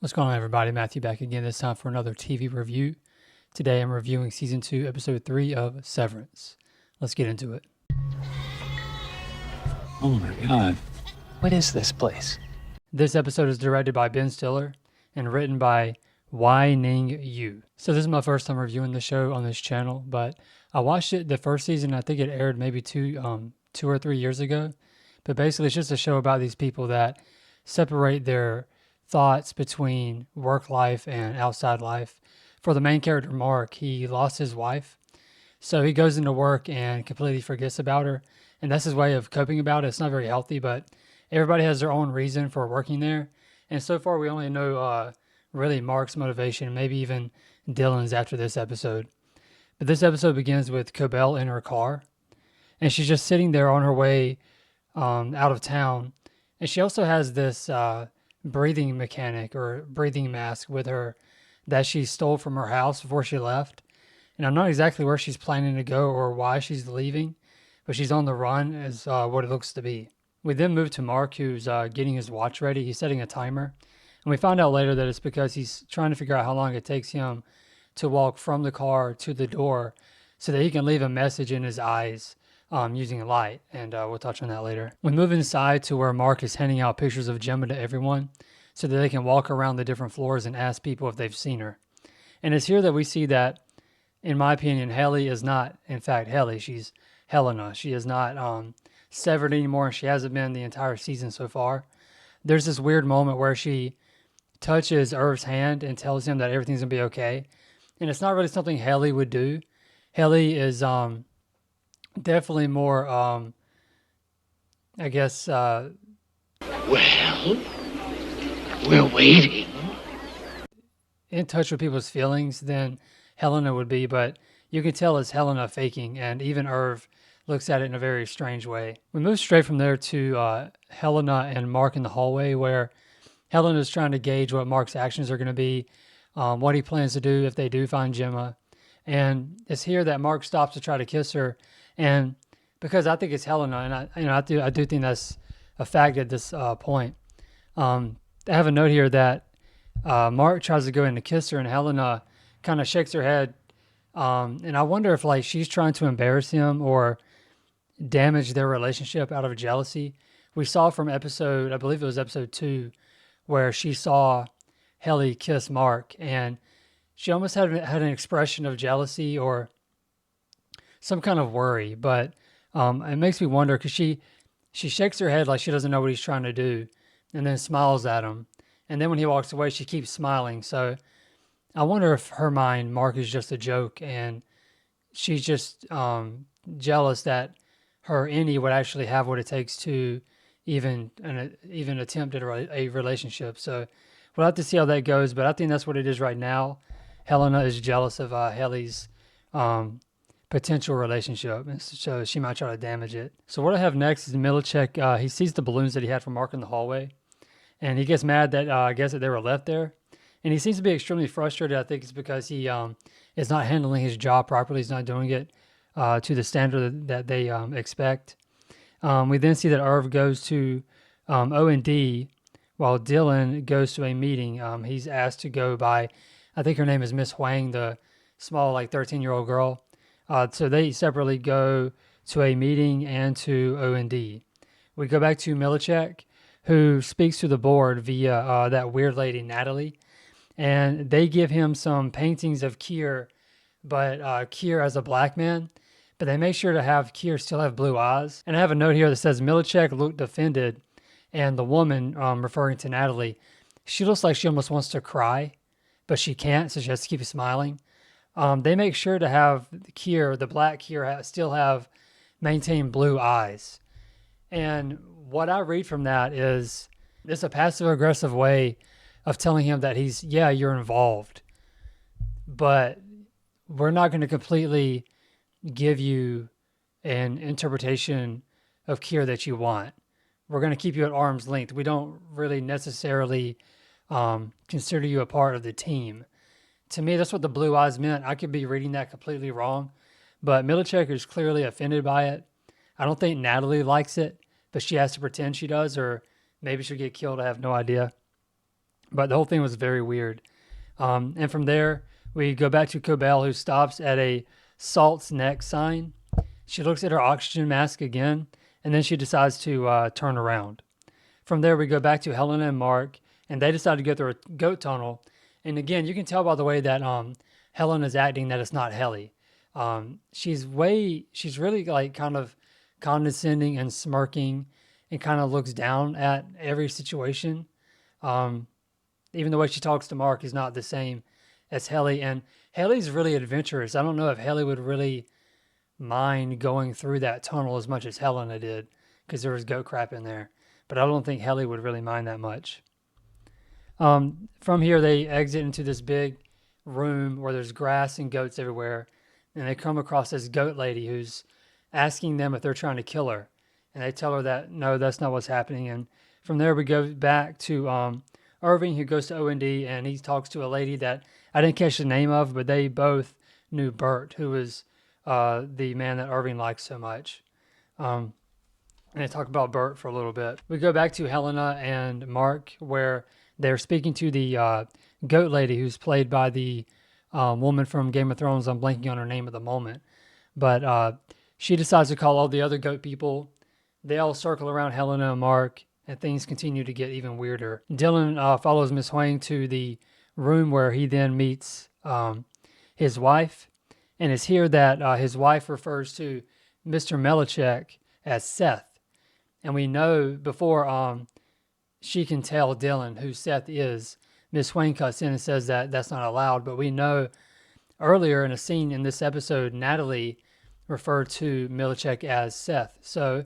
What's going on, everybody? Matthew back again, this time for another TV review. Today I'm reviewing Season 2, Episode 3 of Severance. Let's get into it. Oh my God. What is this place? This episode is directed by Ben Stiller and written by Wai Ning Yu. So this is my first time reviewing the show on this channel, but I watched it the first season. I think it aired maybe two or 3 years ago. But basically it's just a show about these people that separate their thoughts between work life and outside life. For the main character, Mark, he lost his wife. So he goes into work and completely forgets about her. And that's his way of coping about it. It's not very healthy, but everybody has their own reason for working there. And so far, we only know really Mark's motivation, maybe even Dylan's after this episode. But this episode begins with Cobell in her car. And she's just sitting there on her way out of town. And she also has this breathing mechanic or breathing mask with her that she stole from her house before she left. And I'm not exactly where she's planning to go or why she's leaving, but she's on the run is what it looks to be. We then move to Mark, who's getting his watch ready. He's setting a timer. And we find out later that it's because he's trying to figure out how long it takes him to walk from the car to the door so that he can leave a message in his eyes using a light, and we'll touch on that later. We move inside to where Mark is handing out pictures of Gemma to everyone so that they can walk around the different floors and ask people if they've seen her. And it's here that we see that, in my opinion, Helly is not, in fact, Helly. She's Helena. She is not severed anymore, and she hasn't been the entire season so far. There's this weird moment where she touches Irv's hand and tells him that everything's going to be okay. And it's not really something Helly would do. Helly is definitely more, I guess. Well, we're waiting. In touch with people's feelings than Helena would be, but you can tell it's Helena faking, and even Irv looks at it in a very strange way. We move straight from there to Helena and Mark in the hallway, where Helena is trying to gauge what Mark's actions are going to be, what he plans to do if they do find Gemma. And it's here that Mark stops to try to kiss her. And because I think it's Helena, and I do think that's a fact at this point. I have a note here that Mark tries to go in to kiss her, and Helena kind of shakes her head. And I wonder if like she's trying to embarrass him or damage their relationship out of jealousy. We saw from episode, I believe it was episode 2, where she saw Helly kiss Mark, and she almost had an expression of jealousy or some kind of worry, but it makes me wonder because she shakes her head like she doesn't know what he's trying to do, and then smiles at him, and then when he walks away, she keeps smiling. So I wonder if her mind, Mark is just a joke, and she's just jealous that her Innie would actually have what it takes to even attempt at a relationship. So we'll have to see how that goes, but I think that's what it is right now. Helena is jealous of Helly's potential relationship, so she might try to damage it. So what I have next is Milacek. He sees the balloons that he had from Mark in the hallway, and he gets mad that I guess that they were left there, and he seems to be extremely frustrated. I think it's because he is not handling his job properly. He's not doing it to the standard that they expect. We then see that Irv goes to O&D while Dylan goes to a meeting. He's asked to go by, I think her name is Miss Huang, the small like 13-year-old girl. So they separately go to a meeting and to O&D. We go back to Milacek, who speaks to the board via that weird lady, Natalie. And they give him some paintings of Kier, but Kier as a black man. But they make sure to have Kier still have blue eyes. And I have a note here that says Milacek looked offended. And the woman, referring to Natalie, she looks like she almost wants to cry, but she can't, so she has to keep smiling. They make sure to have Kier, the black Kier, still have maintained blue eyes. And what I read from that is it's a passive-aggressive way of telling him that you're involved, but we're not going to completely give you an interpretation of Kier that you want. We're going to keep you at arm's length. We don't really necessarily consider you a part of the team. To me, that's what the blue eyes meant. I could be reading that completely wrong, but Milacek is clearly offended by it. I don't think Natalie likes it, but she has to pretend she does, or maybe she'll get killed. I have no idea. But the whole thing was very weird. And from there, we go back to Cobell, who stops at a Salt's Neck sign. She looks at her oxygen mask again, and then she decides to turn around. From there, we go back to Helena and Mark, and they decide to go through a goat tunnel. And again, you can tell by the way that Helena's acting that it's not Helly. She's really like kind of condescending and smirking, and kind of looks down at every situation. Um, Even the way she talks to Mark is not the same as Helly. And Helly's really adventurous. I don't know if Helly would really mind going through that tunnel as much as Helena did, because there was goat crap in there. But I don't think Helly would really mind that much. From here, they exit into this big room where there's grass and goats everywhere. And they come across this goat lady who's asking them if they're trying to kill her. And they tell her that, no, that's not what's happening. And from there, we go back to Irving, who goes to O&D, and he talks to a lady that I didn't catch the name of, but they both knew Bert, who was the man that Irving likes so much. And they talk about Bert for a little bit. We go back to Helena and Mark, where they're speaking to the goat lady, who's played by the woman from Game of Thrones. I'm blanking on her name at the moment. But she decides to call all the other goat people. They all circle around Helena and Mark, and things continue to get even weirder. Dylan follows Miss Huang to the room where he then meets his wife. And it's here that his wife refers to Mr. Melichek as Seth. And we know before she can tell Dylan who Seth is, Miss Huang cuts in and says that that's not allowed. But we know earlier in a scene in this episode, Natalie referred to Melichek as Seth. So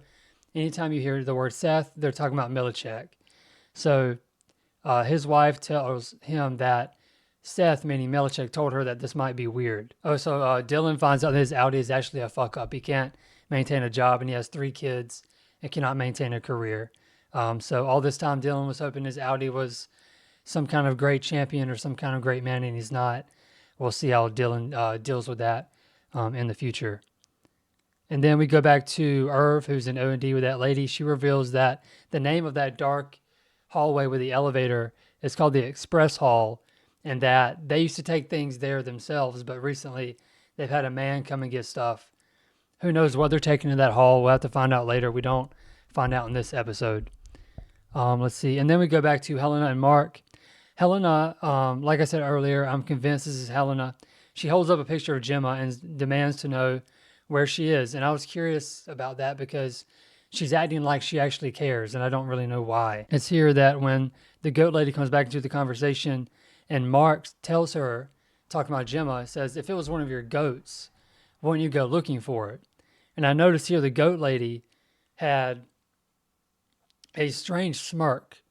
anytime you hear the word Seth, they're talking about Melichek. So his wife tells him that Seth, meaning Melichek, told her that this might be weird. Oh, so Dylan finds out that his Audi is actually a fuck up. He can't maintain a job, and he has 3 kids and cannot maintain a career. So all this time, Dylan was hoping his Audi was some kind of great champion or some kind of great man, and he's not. We'll see how Dylan deals with that in the future. And then we go back to Irv, who's in O&D with that lady. She reveals that the name of that dark hallway with the elevator is called the Express Hall, and that they used to take things there themselves, but recently they've had a man come and get stuff. Who knows what they're taking in that hall? We'll have to find out later. We don't find out in this episode. Let's see. And then we go back to Helena and Mark. Helena, like I said earlier, I'm convinced this is Helena. She holds up a picture of Gemma and demands to know where she is. And I was curious about that because she's acting like she actually cares, and I don't really know why. It's here that when the goat lady comes back into the conversation and Mark tells her, talking about Gemma, says, if it was one of your goats, wouldn't you go looking for it? And I noticed here the goat lady had a strange smirk,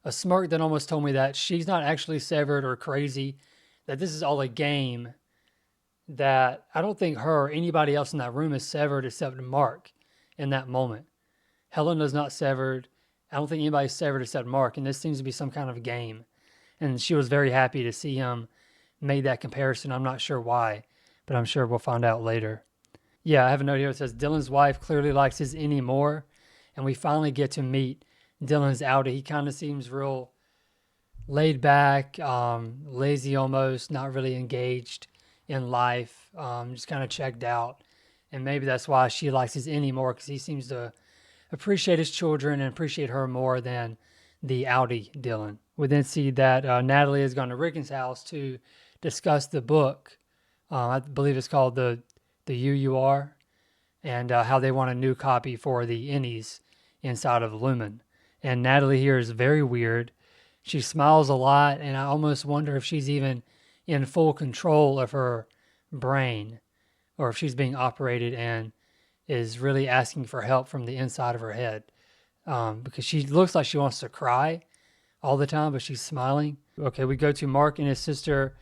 a smirk that almost told me that she's not actually severed or crazy, that this is all a game, that I don't think her or anybody else in that room is severed except Mark in that moment. Helena's not severed. I don't think anybody's severed except Mark, and this seems to be some kind of game. And she was very happy to see him make that comparison. I'm not sure why, but I'm sure we'll find out later. Yeah, I have a note here that says Dylan's wife clearly likes his any more, and we finally get to meet Dylan's Audi. He kind of seems real laid back, lazy almost, not really engaged in life, just kind of checked out. And maybe that's why she likes his any more, because he seems to appreciate his children and appreciate her more than the Audi Dylan. We then see that Natalie has gone to Rickon's house to discuss the book. I believe it's called the UUR, and how they want a new copy for the Innies inside of Lumen. And Natalie here is very weird. She smiles a lot, and I almost wonder if she's even in full control of her brain, or if she's being operated and is really asking for help from the inside of her head. Because she looks like she wants to cry all the time, but she's smiling. Okay, we go to Mark and his sister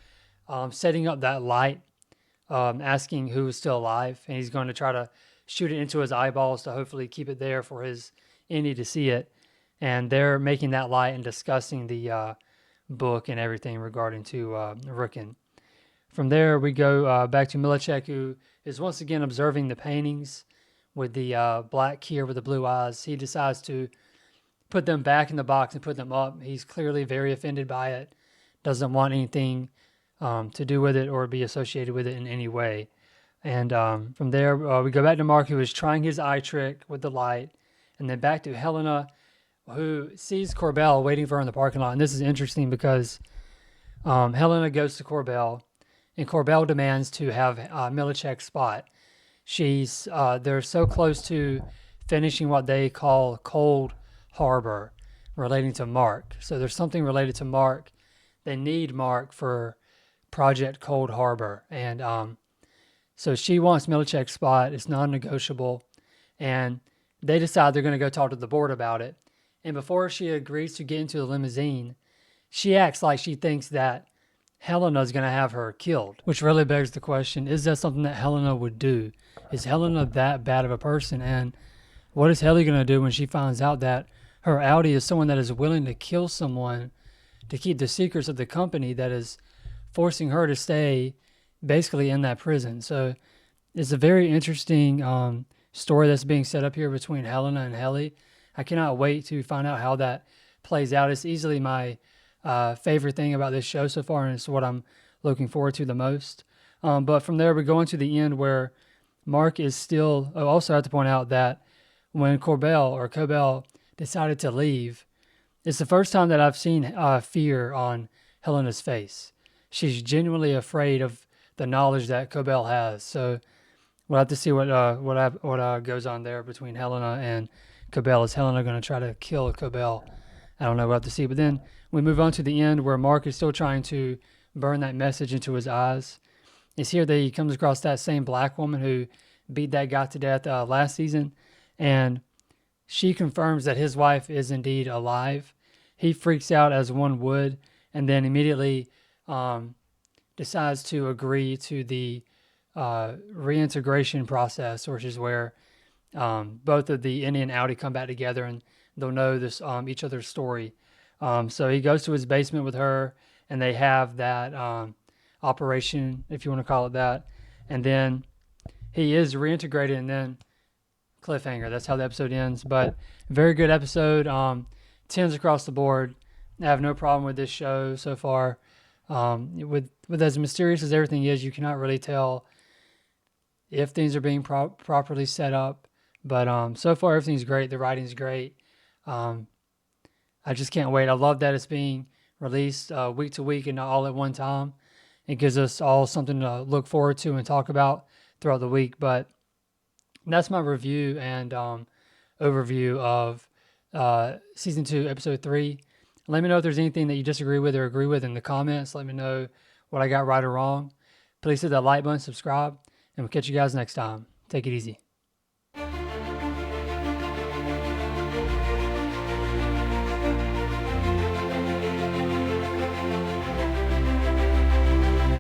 setting up that light, asking who is still alive, and he's going to try to shoot it into his eyeballs to hopefully keep it there for his Indy to see it. And they're making that light and discussing the book and everything regarding to Rickon. From there, we go back to Milacek, who is once again observing the paintings with the black Kier with the blue eyes. He decides to put them back in the box and put them up. He's clearly very offended by it, doesn't want anything to do with it or be associated with it in any way. And from there, we go back to Mark, who is trying his eye trick with the light, and then back to Helena, who sees Corbell waiting for her in the parking lot. And this is interesting because Helena goes to Corbell, and Corbell demands to have Millicek's spot. They're so close to finishing what they call Cold Harbor, relating to Mark. So there's something related to Mark. They need Mark for Project Cold Harbor, and so she wants Millicek's spot. It's non-negotiable, and they decide they're going to go talk to the board about it. And before she agrees to get into the limousine, she acts like she thinks that Helena's going to have her killed, which really begs the question, is that something that Helena would do? Is Helena that bad of a person? And what is Helly going to do when she finds out that her Audi is someone that is willing to kill someone to keep the secrets of the company that is forcing her to stay basically in that prison? So it's a very interesting story that's being set up here between Helena and Helly. I cannot wait to find out how that plays out. It's easily my favorite thing about this show so far, and it's what I'm looking forward to the most. But from there, we go into the end where Mark is still. I also have to point out that when Corbell decided to leave, it's the first time that I've seen fear on Helena's face. She's genuinely afraid of the knowledge that Corbell has. So we'll have to see what goes on there between Helena and Corbell. Is Helena going to try to kill Corbell? I don't know. We'll have to see. But then we move on to the end where Mark is still trying to burn that message into his eyes. It's here that he comes across that same black woman who beat that guy to death last season, and she confirms that his wife is indeed alive. He freaks out as one would, and then immediately decides to agree to the reintegration process, which is where both of the Indy and Audi come back together and they'll know this each other's story. So he goes to his basement with her, and they have that operation, if you want to call it that. And then he is reintegrated, and then cliffhanger. That's how the episode ends. But very good episode. 10s across the board. I have no problem with this show so far. With as mysterious as everything is, you cannot really tell if things are being properly set up. But so far, everything's great. The writing's great. I just can't wait. I love that it's being released week to week and not all at one time. It gives us all something to look forward to and talk about throughout the week. But that's my review and overview of Season 2, Episode 3. Let me know if there's anything that you disagree with or agree with in the comments. Let me know what I got right or wrong. Please hit that like button, subscribe, and we'll catch you guys next time. Take it easy.